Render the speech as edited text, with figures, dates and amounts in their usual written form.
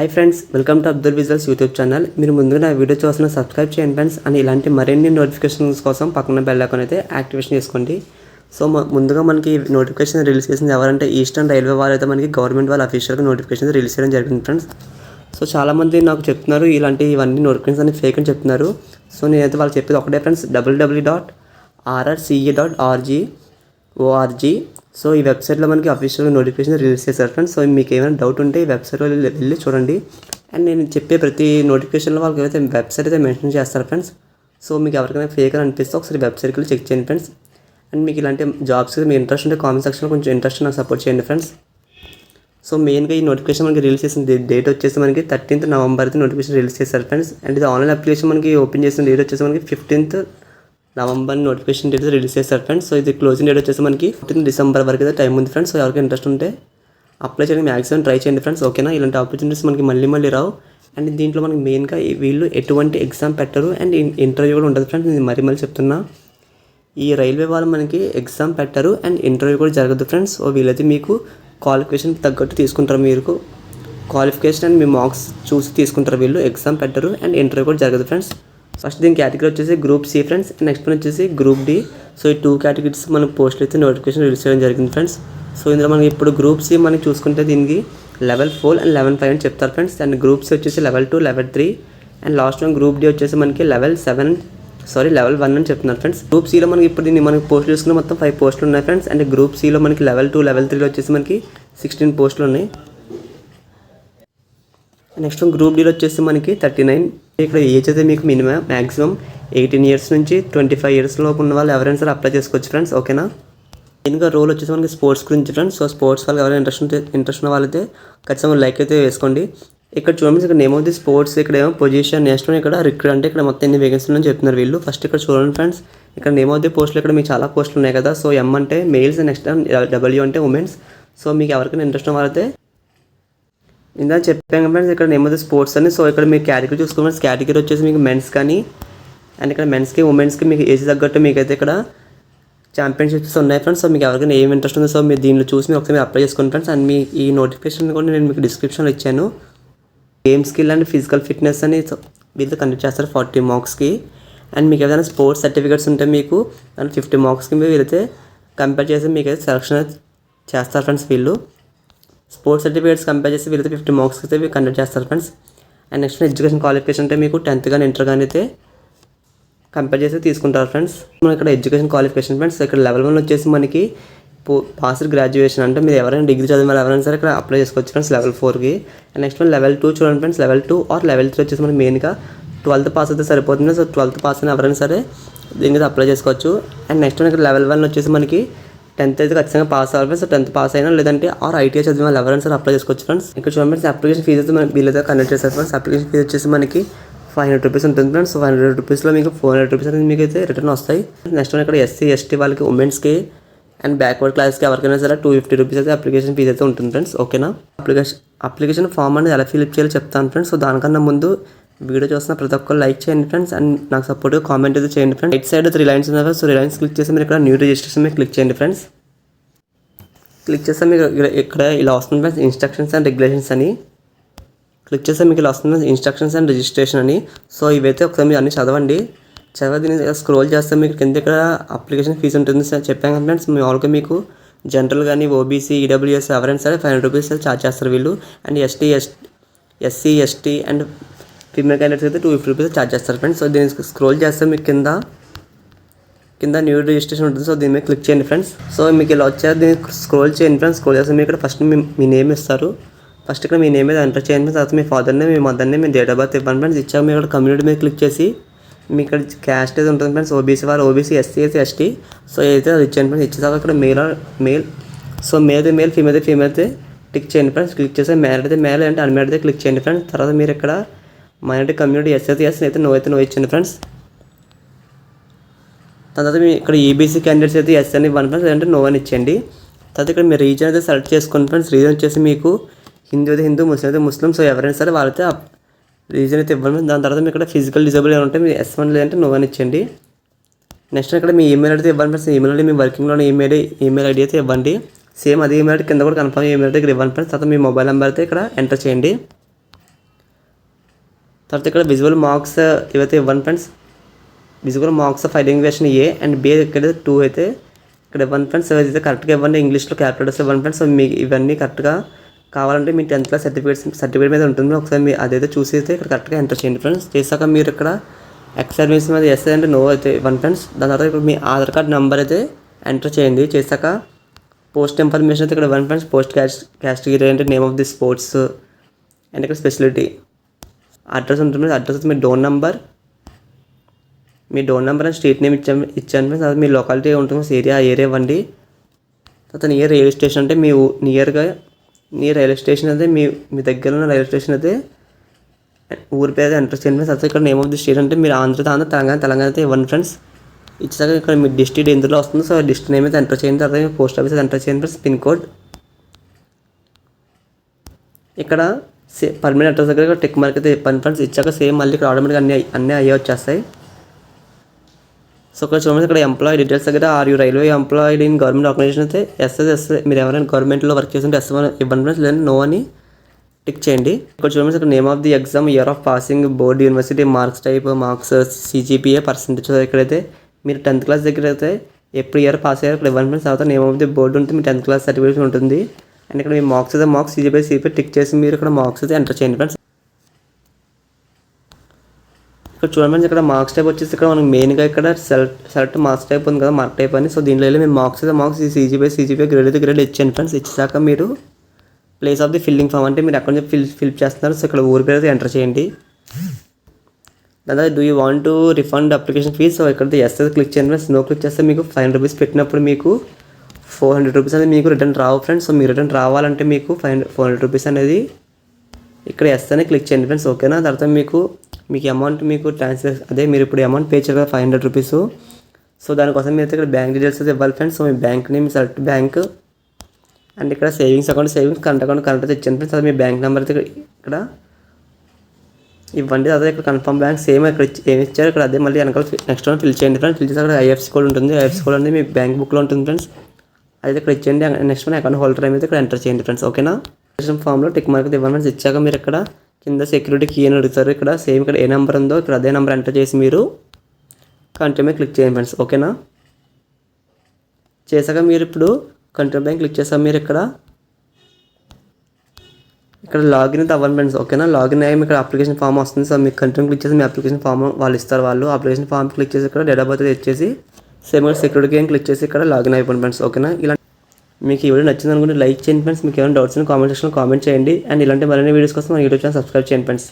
Hi friends, welcome to Abdul visuals YouTube channel. మీరు ముందుగా నా వీడియో చూసిన సబ్స్క్రైబ్ చేయండి ఫ్రెండ్స్. అండ్ ఇలాంటి మరిన్ని నోటిఫికేషన్స్ కోసం పక్కన బెల్ ఐకాన్ అయితే యాక్టివేషన్ చేసుకోండి. సో ముందుగా మనకి నోటిఫికేషన్ రిలీజ్ చేసింది ఎవరంటే ఈస్టర్న్ రైల్వే వాళ్ళు అయితే మనకి గవర్నమెంట్ వాళ్ళు అఫీషియల్గా నోటిఫికేషన్ రిలీజ్ చేయడం జరిగింది ఫ్రెండ్స్. సో చాలామంది నాకు చెప్తున్నారు ఇవన్నీ నోటిఫికేషన్స్ అన్ని ఫేక్ అని చెప్తున్నారు. సో నేనైతే వాళ్ళు చెప్పేది ఒకటే ఫ్రెండ్స్, www.rrce.org. సో ఈ వెబ్సైట్లో మనకి అఫీషియల్గా నోటిఫికేషన్ రిలీజ్ చేశారు ఫ్రెండ్స్. సో మీకు ఏమైనా డౌట్ ఉంటే ఈ వెబ్సైట్లో వెళ్ళి చూడండి. అండ్ నేను చెప్పే ప్రతి నోటిఫికేషన్లో వాళ్ళకి అయితే వెబ్సైట్ అయితే మెన్షన్ చేస్తారు ఫ్రెండ్స్. సో మీకు ఎవరికైనా ఫేక్ అని అనిపిస్తే ఒకసారి వెబ్సైట్కి వెళ్ళి చెక్ చేయండి ఫ్రెండ్స్. అండ్ మీకు ఇలాంటి జాబ్స్ మీ ఇంట్రెస్ట్ ఉంటే కామెంట్ సెక్షన్లో కొంచెం ఇంట్రెస్ట్ నాకు సపోర్ట్ చేయండి ఫ్రెండ్స్. సో మెయిన్గా ఈ నోటిఫికేషన్ మనకి రిలీజ్ చేసిన డేట్ వచ్చేసి మనకి 13th November నోటిఫికేషన్ రిలీజ్ చేశారు ఫ్రెండ్స్. అండ్ ఇది ఆన్లైన్ అప్లికేషన్ మనకి ఓపెన్ చేసిన డేట్ వచ్చేసి మనకి 15th November notification date release చేశారు ఫ్రెండ్స్. సో ఇది క్లోజింగ్ డేట్ వచ్చేసి మనకి 15 December వరకు అయితే టైం ఉంది ఫ్రెండ్స్. సో ఎవరికి ఇంట్రెస్ట్ ఉంటే అప్లై చేయడానికి మ్యాక్సిమం ట్రై చేయండి ఫ్రెండ్స్. ఓకేనా, ఇలాంటి ఆపర్చునిటీస్ మనకి మళ్ళీ రావు. అండ్ దీంట్లో మనకి మెయిన్గా వీళ్ళు ఎటువంటి ఎగ్జామ్ పెట్టరు అండ్ ఇంటర్వ్యూ కూడా ఉంటుంది ఫ్రెండ్స్. నేను మళ్ళీ చెప్తున్నా, ఈ రైల్వే వాళ్ళు మనకి ఎగ్జామ్ పెట్టరు అండ్ ఇంటర్వ్యూ కూడా జరగదు ఫ్రెండ్స్. సో వీళ్ళైతే మీకు క్వాలిఫికేషన్ తగ్గట్టు తీసుకుంటారు. మీరు క్వాలిఫికేషన్ అండ్ మీ మార్క్స్ చూసి తీసుకుంటారు. వీళ్ళు ఎగ్జామ్ పెట్టరు అండ్ ఇంటర్వ్యూ కూడా జరగదు ఫ్రెండ్స్. ఫస్ట్ దీని కేటగిరీ వచ్చేసి Group C friends. Next one వచ్చేసి Group D. సో ఈ 2 కేటగిరీస్ మన పోస్టులు అయితే నోటిఫికేషన్ రిలీజ్ చేయడం జరిగింది ఫ్రెండ్స్. సో ఇందులో మనకి ఇప్పుడు Group C మనకి చూసుకుంటే దీనికి Level 4 అండ్ Level 5 అని చెప్తారు ఫ్రెండ్స్. అండ్ Group C వచ్చేసి Level 2, Level 3 and last one Group D వచ్చేసి మనకి Level 1 అని చెప్తున్నారు ఫ్రెండ్స్. Group Cలో మనకి ఇప్పుడు దీన్ని మనకి పోస్టులు చూసుకున్న మొత్తం 5 పోస్టులు ఉన్నాయి ఫ్రెండ్స్. అండ్ Group Cలో మనకి Level 2, Level 3లో వచ్చేసి మనకి 16 పోస్టులు ఉన్నాయి. నెక్స్ట్ Group Dలో వచ్చేసి మనకి 39. ఇక్కడ ఏజ్ అయితే మీకు మ్యాక్సిమం 18 years నుంచి 25 years లోపు ఉన్న వాళ్ళు ఎవరైనా సరే అప్లై చేసుకోవచ్చు ఫ్రెండ్స్. ఓకేనా, మెయిన్గా రోల్ వచ్చేసి మనకి స్పోర్ట్స్ గురించి ఫ్రెండ్స్. సో స్పోర్ట్స్ వాళ్ళకి ఎవరైనా ఇంట్రెస్ట్ ఉన్న వాళ్ళైతే ఖచ్చితంగా లైక్ అయితే వేసుకోండి. ఇక్కడ చూడండి, ఇక్కడ నేమ్ ఆఫ్ ది స్పోర్ట్స్, ఇక్కడ ఏమో పొజిషన్, నెక్స్ట్ ఇక్కడ రిక్రూట్ అంటే ఇక్కడ మొత్తం ఎన్ని వేకెన్సీలు అని చెప్తున్నారు వీళ్ళు. ఫస్ట్ ఇక్కడ చూడండి ఫ్రెండ్స్, ఇక్కడ నేమ్ ఆఫ్ ది పోస్టులు ఇక్కడ మీకు చాలా పోస్టులు ఉన్నాయి కదా. సో M అంటే మేల్స్, నెక్స్ట్ W అంటే ఉమెన్స్. సో మీకు ఎవరికైనా ఇంట్రెస్ట్ ఉన్న వాళ్ళైతే ఇందా చెప్పాను ఫ్రెండ్స్, ఇక్కడ నేమ్ ఆఫ్ ది స్పోర్ట్స్ అని. సో ఇక్కడ మీరు కేటగిరీ చూసుకోండి ఫ్రెండ్స్. కేటగిరీ వచ్చేసి మీకు మెన్స్ కానీ అండ్ ఇక్కడ మెన్స్కి ఉమెన్స్కి మీకు ఏజ్ తగ్గట్టు మీకైతే ఇక్కడ ఛాంపియన్షిప్స్ ఉన్నాయి ఫ్రెండ్స్. సో మీకు ఎవరికైనా ఏం ఇంట్రెస్ట్ ఉందో సో మీరు దీనిలో చూసి ఒకసారి మీరు అప్లై చేసుకోండి ఫ్రెండ్స్. అండ్ మీ ఈ నోటిఫికేషన్ కూడా నేను మీకు డిస్క్రిప్షన్లో ఇచ్చాను. Game skill and physical fitness అని వీళ్ళతో కండక్ట్ చేస్తారు 40 marksకి. అండ్ మీకు ఏదైనా స్పోర్ట్స్ సర్టిఫికేట్స్ ఉంటే మీకు అండ్ 50 marksకి వీళ్ళైతే కంపేర్ చేసి మీకైతే సెలక్షన్ చేస్తారు ఫ్రెండ్స్. వీళ్ళు స్పోర్ట్స్ సర్టిఫికేట్స్ కంపేర్ చేసి వీళ్ళైతే 50 marksకి అయితే కండక్ట్ చేస్తారు friends. And next education qualification అంటే మీకు 10th కానీ ఇంటర్ కానీ అయితే కంపేర్ చేసి తీసుకుంటారు ఫ్రెండ్స్. మనం ఇక్కడ ఎడ్యుకేషన్ క్వాలిఫికేషన్ ఫ్రెండ్స్, ఇక్కడ Level 1 వచ్చేసి మనకి పాస్డ్ గ్రాడ్యుయేషన్ అంటే మీరు ఎవరైనా డిగ్రీ చదివిన వాళ్ళు ఎవరైనా సరే ఇక్కడ అప్లై చేసుకోవచ్చు ఫ్రెండ్స్ Level 4కి. అండ్ నెక్స్ట్ వన్ Level 2 చూడండి ఫ్రెండ్స్, Level 2 ఆర్ Level 3 వచ్చేసి మనకి మెయిన్గా 12th పాస్ అయితే సరిపోతుంది. సో 12th పాస్ అని ఎవరైనా సరే దీనికి అప్లై చేసుకోవచ్చు. అండ్ నెక్స్ట్ వన్ ఇక్కడ Level 1 వచ్చేసి మనకి 10th అయితే ఖచ్చితంగా పాస్ అవ్వాలి ఫ్రెండ్స్. సో 10th పాస్ అయినా లేదంటే ఆర్ ITI చదివిన వాళ్ళు ఎవరైనా సరే అప్లై చేసుకోవచ్చు ఫ్రెండ్స్. ఇక్కడ చూడండి ఫ్రెండ్స్, అప్లికేషన్ ఫీజు అయితే మనకి వీళ్ళైతే కండక్ట్ చేస్తారు ఫ్రెండ్స్. అప్లికేషన్ ఫీజు వచ్చేసి మనకి 500 rupees ఉంటుంది ఫ్రెండ్స్. సో 500 rupeesలో మీకు 400 rupees అనేది మీకు అయితే రిటర్న్ వస్తాయి. నెక్స్ట్ వన్ ఇక్కడ SC ST వాళ్ళకి ఉమెన్స్కి అండ్ బ్యాక్వర్డ్ క్లాస్కి ఎవరికైనా సరే 250 rupees అయితే అప్లికేషన్ ఫీజు అయితే ఉంటుంది ఫ్రెండ్స్. ఓకేనా, అప్లికేషన్ ఫామ్ అనేది ఎలా ఫిల్అప్ చేయాలో చెప్తాను ఫ్రెండ్స్. సో దానికన్నా ముందు వీడియో చూస్తున్న ప్రతి ఒక్కరు లైక్ చేయండి ఫ్రెండ్స్. అండ్ నాకు సపోర్ట్గా కామెంట్ అయితే చేయండి ఫ్రెండ్స్. రైట్ సైడ్ 3 lines ఉన్నాయి. సో 3 lines క్లిక్ చేసి మీరు ఇక్కడ న్యూ రిజిస్ట్రేషన్ మీద క్లిక్ చేయండి ఫ్రెండ్స్. క్లిక్ చేస్తే మీకు ఇక్కడ ఇలా వస్తుంది ఫ్రెండ్స్, ఇన్స్ట్రక్షన్స్ అండ్ రెగ్యులేషన్స్ అని. క్లిక్ చేస్తే మీకు ఇలా వస్తుంది ఇన్స్ట్రక్షన్స్ అండ్ రిజిస్ట్రేషన్ అని. సో ఇవైతే ఒకసారి మీరు అన్ని చదవండి. దీన్ని స్క్రోల్ చేస్తే మీకు కింద ఇక్కడ అప్లికేషన్ ఫీజు ఉంటుంది సార్ చెప్పాను కదా ఫ్రెండ్స్. మామూలుగా మీకు జనరల్ కానీ OBC EWS ఎవరైనా సరే 500 rupees ఛార్జ్ చేస్తారు వీళ్ళు. And SC ST and female candidates అయితే 250 rupees ఛార్జ్ చేస్తారు ఫ్రెండ్స్. సో దీన్ని స్క్రోల్ చేస్తే మీకు కింద న్యూ రిజిస్ట్రేషన్ ఉంటుంది. సో దీని మీద క్లిక్ చేయండి ఫ్రెండ్స్. సో మీకు ఇలా వచ్చేది దీన్ని స్క్రోల్ చేయండి ఫ్రెండ్స్. స్క్రోల్ చేస్తే మీకు ఇక్కడ ఫస్ట్ మీ నేమ్ ఇస్తారు. ఫస్ట్ ఇక్కడ మీ నేమ్ మీద ఎంటర్ చేయండి. తర్వాత మీ ఫాదర్ని మీ మదర్ని మీ డేట్ ఆఫ్ బర్త్ ఇవ్వండి ఫ్రెండ్స్. ఇచ్చాక మీరు ఇక్కడ కమ్యూనిటీ మీద క్లిక్ చేసి మీ ఇక్కడ క్యాస్ట్ అయితే ఉంటుంది ఫ్రెండ్స్. OBC వారు OBC SC ST. సో ఏదైతే అది ఇచ్చేయండి ఫ్రెండ్స్. ఇచ్చేసాక ఇక్కడ మేల్ సో మేల్ ఫీమేల్ అయితే టిక్ చేయండి ఫ్రెండ్స్. క్లిక్ చేస్తే మ్యారీడ్ అయితే మ్యారేజ్ అంటే అన్మ్యారీడ్ అయితే క్లిక్ చేయండి ఫ్రెండ్స్. తర్వాత మీరు ఇక్కడ మైనారిటీ కమ్యూనిటీ ఎస్ అయితే నో ఇచ్చింది ఫ్రెండ్స్. తర్వాత మీరు ఇక్కడ EBC క్యాండిడేట్స్ అయితే ఎస్ అని ఇవ్వండి ఫ్రెండ్స్, లేదంటే నో అని ఇచ్చేయండి. తర్వాత ఇక్కడ మీరు రీజన్ అయితే సెలెక్ట్ చేసుకోండి ఫ్రెండ్స్. రీజన్ వచ్చేసి మీకు హిందూ అయితే హిందూ, ముస్లిం అయితే ముస్లిం. సో ఎవరైనా సరే వాళ్ళైతే రీజన్ అయితే ఇవ్వండి. దాని తర్వాత మీకు ఇక్కడ ఫిజికల్ డిజబుల్ ఏమైనా ఉంటే మీరు S1 లేదంటే నో అని ఇచ్చేయండి. నెక్స్ట్ ఇక్కడ మీ ఈమెయిల్ అయితే ఇవ్వండి ఫ్రెండ్స్. ఈమెయిల్ ఐడి మీ వర్కింగ్లోనే ఈమెయిల్ ఐడి అయితే ఇవ్వండి. సేమ్ అదే ఈమెయిల్ కింద కూడా కన్ఫర్మ్ ఈమెయిల్ అయితే ఇక్కడ ఇవ్వండి ఫ్రెండ్స్. తర్వాత మీ మొబైల్ నెంబర్ అయితే ఇక్కడ ఎంటర్ చేయండి. తర్వాత ఇక్కడ విజువల్ మార్క్స్ ఇవైతే ఇవ్వండి friends. Visual marks of identification A and B ఇక్కడ 2 అయితే ఇక్కడ ఇవ్వండి ఫ్రెండ్స్. అయితే కరెక్ట్గా ఇవ్వండి, ఇంగ్లీష్లో క్యాలిక్యులేటర్స్ ఇవ్వండి ఫ్రెండ్స్. సో మీకు ఇవన్నీ కరెక్ట్గా కావాలంటే మీ 10th క్లాస్ సర్టిఫికేట్ మీద ఉంటుంది, ఒకసారి మీ అదైతే చూసి అయితే ఇక్కడ కరెక్ట్గా ఎంటర్ చేయండి ఫ్రెండ్స్. చేశాక మీరు ఇక్కడ ఎక్స్ సర్వీస్ మీద ఎస్ అంటే నో అయితే ఇవ్వండి ఫ్రెండ్స్. దాని తర్వాత ఇక్కడ మీ ఆధార్ కార్డ్ నెంబర్ అయితే ఎంటర్ చేయండి. చేశాక పోస్ట్ ఇన్ఫర్మేషన్ అయితే ఇక్కడ ఇవ్వండి ఫ్రెండ్స్. పోస్ట్ కేటగిరీ అంటే name of the sports and ఇక్కడ స్పెషాలిటీ అడ్రస్ ఉంటుంది. Address me door number and street name ఇచ్చాను ఫ్రెండ్స్. అది మీ లొకాలిటీ ఉంటుంది, ఏరియా ఇవ్వండి. తర్వాత నియర్ రైల్వే స్టేషన్ అంటే మీ నియర్ రైల్వే స్టేషన్ అయితే మీ దగ్గర ఉన్న రైల్వే స్టేషన్ అయితే ఊరి పేరు ఎంటర్ చేయండి ఫ్రెండ్స్. తర్వాత ఇక్కడ నేమ్ ఆఫ్ ది స్టేట్ అంటే మీరు ఆంధ్ర తెలంగాణ అయితే ఇవ్వండి ఫ్రెండ్స్. ఇచ్చాక ఇక్కడ మీ డిస్ట్రిక్ట్ ఎందులో వస్తుంది, సో డిస్ట్రిక్ట్ నేమ్ అయితే ఎంటర్ చేయండి. తర్వాత మీ పోస్ట్ ఆఫీస్ ఎంటర్ చేయండి ఫ్రెండ్స్. పిన్ కోడ్ ఇక్కడ పర్మనెంట్ అడ్రస్ దగ్గర టిక్ మార్క్ అయితే ఇవ్వండి ఫ్రెండ్స్. ఇచ్చాక సేమ్ మళ్ళీ ఇక్కడ ఆటోమేటిక్గా అన్నీ అయ్యే వచ్చేస్తాయి. సో ఇక్కడ చూడండి, ఇక్కడ ఎంప్లాయీ డీటెయిల్స్ దగ్గర are you railway employed in government organization అయితే ఎస్ మీరు ఎవరైనా గవర్నమెంట్లో వర్క్ చేస్తుంటే ఎస్ ఇవ్వండి ఫ్రెండ్స్, లేదంటే నో అని టిక్ చేయండి. ఇక్కడ చూడండి, ఇక్కడ name of the exam, year of passing, board, university, marks type, marks, CGPA, percentage. ఇక్కడైతే మీరు 10th క్లాస్ దగ్గర అయితే ఎప్పుడు ఇయర్ పాస్ అయ్యారు ఇక్కడ ఇవ్వండి ఫ్రెండ్స్. తర్వాత నేమ్ ఆఫ్ ది బోర్డు ఉంటుంది, మీ 10th క్లాస్ సర్టిఫికేట్ ఉంటుంది. అండ్ ఇక్కడ మీ మార్క్స్ అయితే మార్క్స్ సిజిపిఏ టిక్ చేసి మీరు ఇక్కడ మార్క్స్ అయితే ఎంటర్ చేయండి ఫ్రెండ్స్. ఇక్కడ చూడండి, ఇక్కడ మార్క్స్ టైప్ వచ్చేసి ఇక్కడ మనకి మెయిన్గా ఇక్కడ సెలెక్ట్ మార్క్స్ టైప్ ఉంది కదా, మార్క్ టైప్ అని. సో దీనిలో వెళ్ళి మీరు మార్క్స్ అయితే మార్క్స్ సిజిపిఏ గ్రేడ్ అయితే గ్రేడ్ ఇచ్చాను ఫ్రెండ్స్. ఇచ్చాక మీరు place of the filling form అంటే మీరు ఎక్కడ నుంచి ఫిల్ చేస్తున్నారు, సో ఇక్కడ ఊరి పేరు అయితే ఎంటర్ చేయండి. దాని తర్వాత do you want to refund application fee, so ఇక్కడ ఎస్ అయితే క్లిక్ చేయండి ఫ్రెండ్స్. నో క్లిక్ చేస్తే మీకు 500 రూపీస్ పెట్టినప్పుడు మీకు 400 రూపీస్ అనేది మీకు రిటర్న్ రావు ఫ్రెండ్స్. సో మీరు రిటర్న్ రావాలంటే మీకు 400 రూపీస్ అనేది ఇక్కడ ఎస్ అని క్లిక్ చేయండి ఫ్రెండ్స్, ఓకేనా. తర్వాత మీకు అమౌంట్ మీకు ట్రాన్స్ఫర్ అదే మీరు ఇప్పుడు అమౌంట్ పే చేయాలి 500 రూపీస్. సో దానికోసం మీరు అయితే ఇక్కడ బ్యాంక్ డీటెయిల్స్ అయితే ఇవ్వాలి friends. So me bank name select bank and ఇక్కడ సేవింగ్స్ అకౌంట్ కరెంట్ అయితే ఇచ్చాను ఫ్రెండ్స్. అది మీ బ్యాంక్ నెంబర్ అయితే ఇక్కడ ఇవ్వండి. అదే ఇక్కడ కన్ఫర్మ్ బ్యాంక్ సేమ్ ఇక్కడ ఏమి ఇచ్చారు ఇక్కడ అదే మళ్ళీ వెనకాల నెక్స్ట్ వన్ ఫిల్ చేయండి ఫ్రెండ్స్. ఫిల్ చేసి అక్కడ ఐఎఫ్ఎస్సి కోడ్ ఉంటుంది, ఐఎఫ్ఎస్సి కోడ్ అనేది మీ బ్యాంక్ బుక్లో ఉంటుంది ఫ్రెండ్స్. అయితే ఇక్కడ ఇచ్చేయండి. నెక్స్ట్ వన్ అకౌంట్ హోల్డర్ అయితే ఇక్కడ ఎంటర్ చేయండి ఫ్రెండ్స్, ఓకేనా. ఫామ్లో టిక్ మార్క్ అయితే ఇవ్వండి ఫ్రెండ్స్. ఇచ్చాక మీరు ఇక్కడ కింద సెక్యూరిటీ కీ అని అడుగుతారు, ఇక్కడ సేమ్ ఇక్కడ ఏ నెంబర్ ఉందో ఇక్కడ అదే నెంబర్ ఎంటర్ చేసి మీరు కంటిన్యూ మీద క్లిక్ చేయండి ఫ్రెండ్స్, ఓకేనా. చేశాక మీరు ఇప్పుడు కంటిన్యూ మీద క్లిక్ చేసాక మీరు ఇక్కడ లాగిన్ అయితే అవ్వండి ఫ్రెండ్స్, ఓకేనా. లాగిన్ అయ్యి ఇక్కడ అప్లికేషన్ ఫామ్ వస్తుంది. సో మీకు కంటిన్యూ క్లిక్ చేసి మీ అప్లికేషన్ ఫామ్ వాళ్ళు ఇస్తారు. వాళ్ళు అప్లికేషన్ ఫామ్ క్లిక్ చేసి ఇక్కడ డేట్ ఆఫ్ బర్త్ ఇచ్చేసి సేమ్ ఇక్కడ సెక్యూరిటీ కీ క్లిక్ చేసి ఇక్కడ లాగిన్ అయిపోండి ఫ్రెండ్స్, ఓకేనా. ఇలా మీకు ఈ వీడియో నచ్చింది అనుకుంటే లైక్ చేయండి ఫ్రెండ్స్. మీకు ఏమైనా డౌట్స్ కామెంట్ సెక్షన్లో కామెంట్ చేయండి. అండ్ ఇలాంటి మరిన్ని వీడియోస్ కోసం మన యూట్యూబ్ ఛానల్ సబ్స్క్రైబ్ చేయండి ఫ్రెండ్స్.